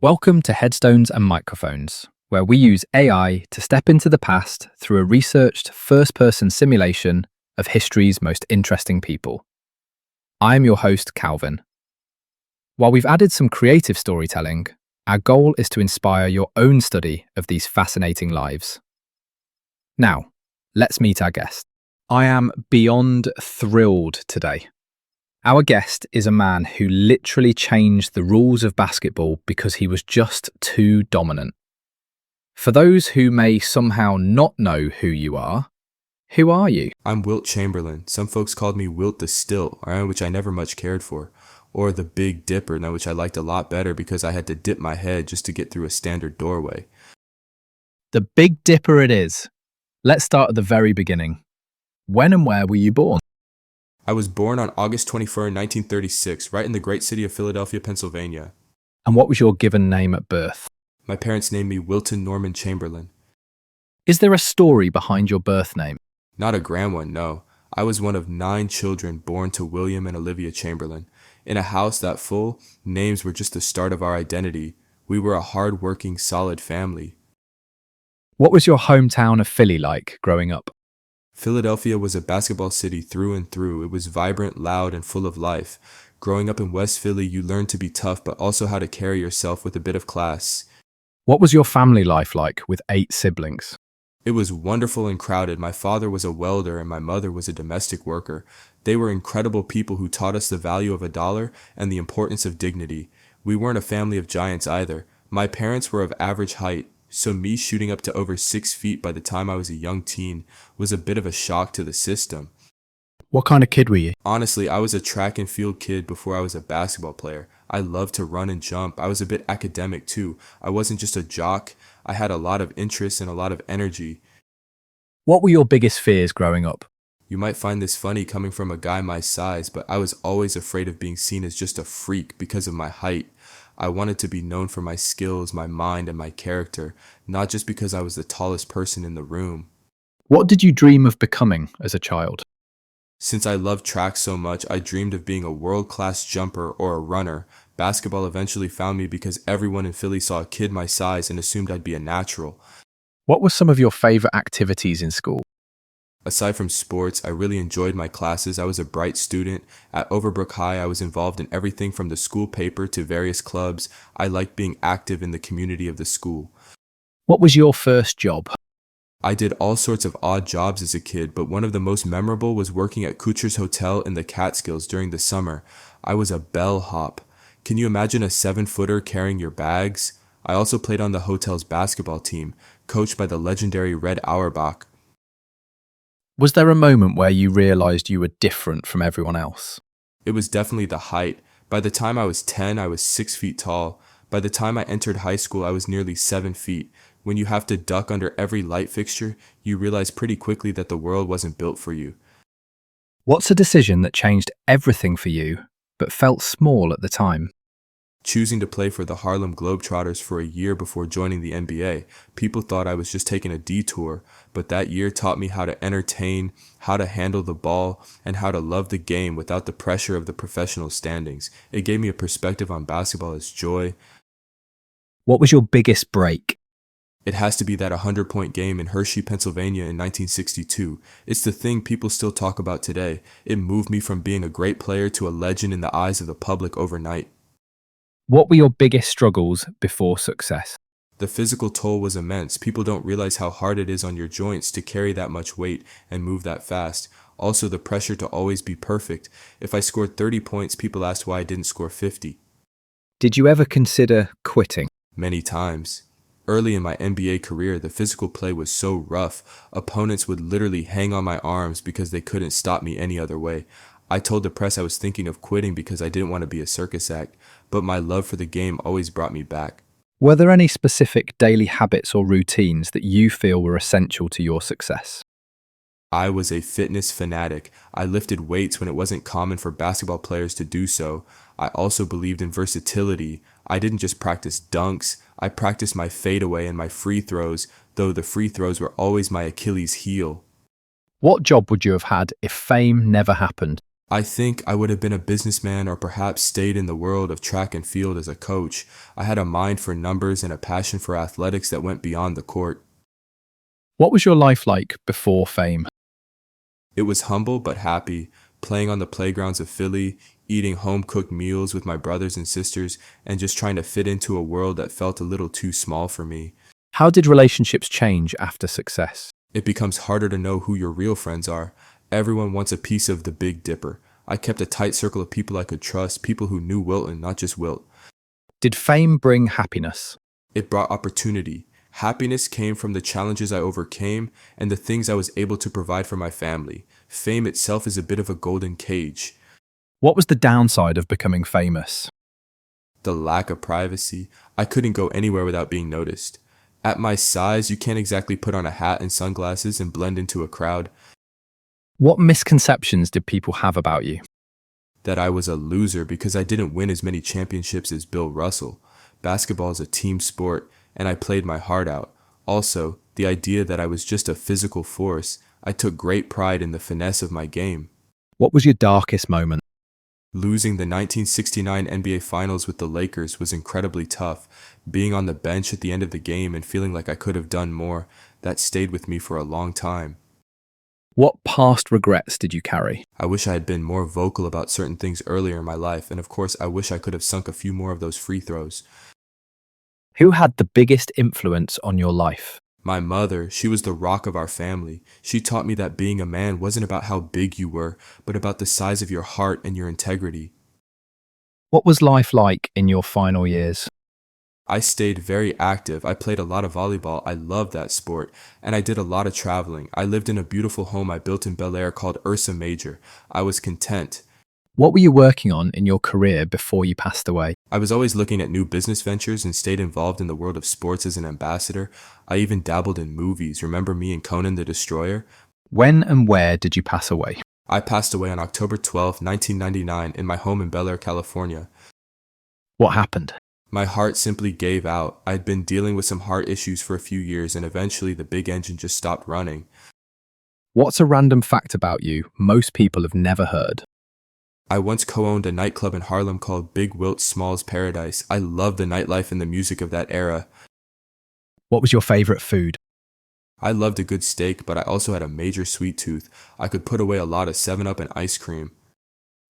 Welcome to Headstones and Microphones, where we use AI to step into the past through a researched first-person simulation of history's most interesting people. I'm your host, Calvin. While we've added some creative storytelling, our goal is to inspire your own study of these fascinating lives. Now, let's meet our guest. I am beyond thrilled today. Our guest is a man who literally changed the rules of basketball because he was just too dominant. For those who may somehow not know who you are you? I'm Wilt Chamberlain. Some folks called me Wilt the Stilt, which I never much cared for, or the Big Dipper, which I liked a lot better because I had to dip my head just to get through a standard doorway. The Big Dipper it is. Let's start at the very beginning. When and where were you born? I was born on August 24, 1936, right in the great city of Philadelphia, Pennsylvania. And what was your given name at birth? My parents named me Wilton Norman Chamberlain. Is there a story behind your birth name? Not a grand one, no. I was one of 9 children born to William and Olivia Chamberlain. In a house that full, names were just the start of our identity. We were a hard-working, solid family. What was your hometown of Philly like growing up? Philadelphia was a basketball city through and through. It was vibrant, loud, and full of life. Growing up in West Philly, you learned to be tough, but also how to carry yourself with a bit of class. What was your family life like with 8 siblings? It was wonderful and crowded. My father was a welder and my mother was a domestic worker. They were incredible people who taught us the value of a dollar and the importance of dignity. We weren't a family of giants either. My parents were of average height, so me shooting up to over 6 feet by the time I was a young teen was a bit of a shock to the system. What kind of kid were you? Honestly, I was a track and field kid before I was a basketball player. I loved to run and jump. I was a bit academic too. I wasn't just a jock. I had a lot of interest and a lot of energy. What were your biggest fears growing up? You might find this funny coming from a guy my size, but I was always afraid of being seen as just a freak because of my height. I wanted to be known for my skills, my mind, and my character, not just because I was the tallest person in the room. What did you dream of becoming as a child? Since I loved track so much, I dreamed of being a world-class jumper or a runner. Basketball eventually found me because everyone in Philly saw a kid my size and assumed I'd be a natural. What were some of your favorite activities in school? Aside from sports, I really enjoyed my classes. I was a bright student. At Overbrook High, I was involved in everything from the school paper to various clubs. I liked being active in the community of the school. What was your first job? I did all sorts of odd jobs as a kid, but one of the most memorable was working at Kucher's Hotel in the Catskills during the summer. I was a bellhop. Can you imagine a 7-footer carrying your bags? I also played on the hotel's basketball team, coached by the legendary Red Auerbach. Was there a moment where you realized you were different from everyone else? It was definitely the height. By the time I was 10, I was 6 feet tall. By the time I entered high school, I was nearly 7 feet. When you have to duck under every light fixture, you realize pretty quickly that the world wasn't built for you. What's a decision that changed everything for you, but felt small at the time? Choosing to play for the Harlem Globetrotters for a year before joining the NBA, people thought I was just taking a detour, but that year taught me how to entertain, how to handle the ball, and how to love the game without the pressure of the professional standings. It gave me a perspective on basketball as joy. What was your biggest break? It has to be that 100-point game in Hershey, Pennsylvania in 1962. It's the thing people still talk about today. It moved me from being a great player to a legend in the eyes of the public overnight. What were your biggest struggles before success? The physical toll was immense. People don't realize how hard it is on your joints to carry that much weight and move that fast. Also, the pressure to always be perfect. If I scored 30 points, people asked why I didn't score 50. Did you ever consider quitting? Many times. Early in my NBA career, the physical play was so rough, opponents would literally hang on my arms because they couldn't stop me any other way. I told the press I was thinking of quitting because I didn't want to be a circus act, but my love for the game always brought me back. Were there any specific daily habits or routines that you feel were essential to your success? I was a fitness fanatic. I lifted weights when it wasn't common for basketball players to do so. I also believed in versatility. I didn't just practice dunks, I practiced my fadeaway and my free throws, though the free throws were always my Achilles heel. What job would you have had if fame never happened? I think I would have been a businessman or perhaps stayed in the world of track and field as a coach. I had a mind for numbers and a passion for athletics that went beyond the court. What was your life like before fame? It was humble but happy, playing on the playgrounds of Philly, eating home cooked meals with my brothers and sisters, and just trying to fit into a world that felt a little too small for me. How did relationships change after success? It becomes harder to know who your real friends are. Everyone wants a piece of the Big Dipper. I kept a tight circle of people I could trust, people who knew Wilton, not just Wilt. Did fame bring happiness? It brought opportunity. Happiness came from the challenges I overcame and the things I was able to provide for my family. Fame itself is a bit of a golden cage. What was the downside of becoming famous? The lack of privacy. I couldn't go anywhere without being noticed. At my size, you can't exactly put on a hat and sunglasses and blend into a crowd. What misconceptions did people have about you? That I was a loser because I didn't win as many championships as Bill Russell. Basketball is a team sport, and I played my heart out. Also, the idea that I was just a physical force. I took great pride in the finesse of my game. What was your darkest moment? Losing the 1969 NBA Finals with the Lakers was incredibly tough. Being on the bench at the end of the game and feeling like I could have done more, that stayed with me for a long time. What past regrets did you carry? I wish I had been more vocal about certain things earlier in my life, and of course, I wish I could have sunk a few more of those free throws. Who had the biggest influence on your life? My mother, she was the rock of our family. She taught me that being a man wasn't about how big you were, but about the size of your heart and your integrity. What was life like in your final years? I stayed very active. I played a lot of volleyball. I loved that sport. And I did a lot of traveling. I lived in a beautiful home I built in Bel Air called Ursa Major. I was content. What were you working on in your career before you passed away? I was always looking at new business ventures and stayed involved in the world of sports as an ambassador. I even dabbled in movies. Remember me and Conan the Destroyer? When and where did you pass away? I passed away on October 12, 1999 in my home in Bel Air, California. What happened? My heart simply gave out. I'd been dealing with some heart issues for a few years and eventually the big engine just stopped running. What's a random fact about you most people have never heard? I once co-owned a nightclub in Harlem called Big Wilt Small's Paradise. I loved the nightlife and the music of that era. What was your favorite food? I loved a good steak, but I also had a major sweet tooth. I could put away a lot of 7-Up and ice cream.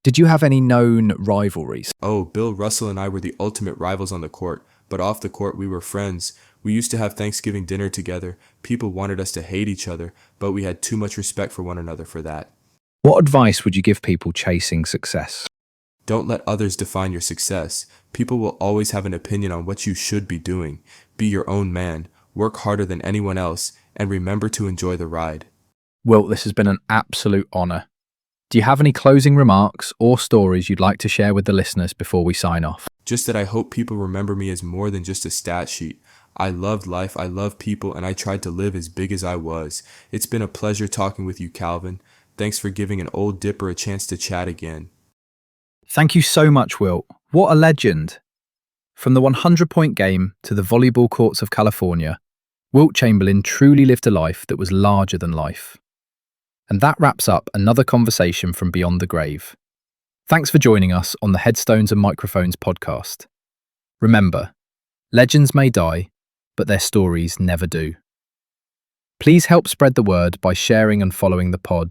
Did you have any known rivalries? Oh, Bill Russell and I were the ultimate rivals on the court, but off the court we were friends. We used to have Thanksgiving dinner together. People wanted us to hate each other, but we had too much respect for one another for that. What advice would you give people chasing success? Don't let others define your success. People will always have an opinion on what you should be doing. Be your own man, work harder than anyone else, and remember to enjoy the ride. Wilt, this has been an absolute honour. Do you have any closing remarks or stories you'd like to share with the listeners before we sign off? Just that I hope people remember me as more than just a stat sheet. I loved life, I love people, and I tried to live as big as I was. It's been a pleasure talking with you, Calvin. Thanks for giving an old dipper a chance to chat again. Thank you so much, Wilt. What a legend. From the 100-point game to the volleyball courts of California, Wilt Chamberlain truly lived a life that was larger than life. And that wraps up another conversation from Beyond the Grave. Thanks for joining us on the Headstones and Microphones podcast. Remember, legends may die, but their stories never do. Please help spread the word by sharing and following the pod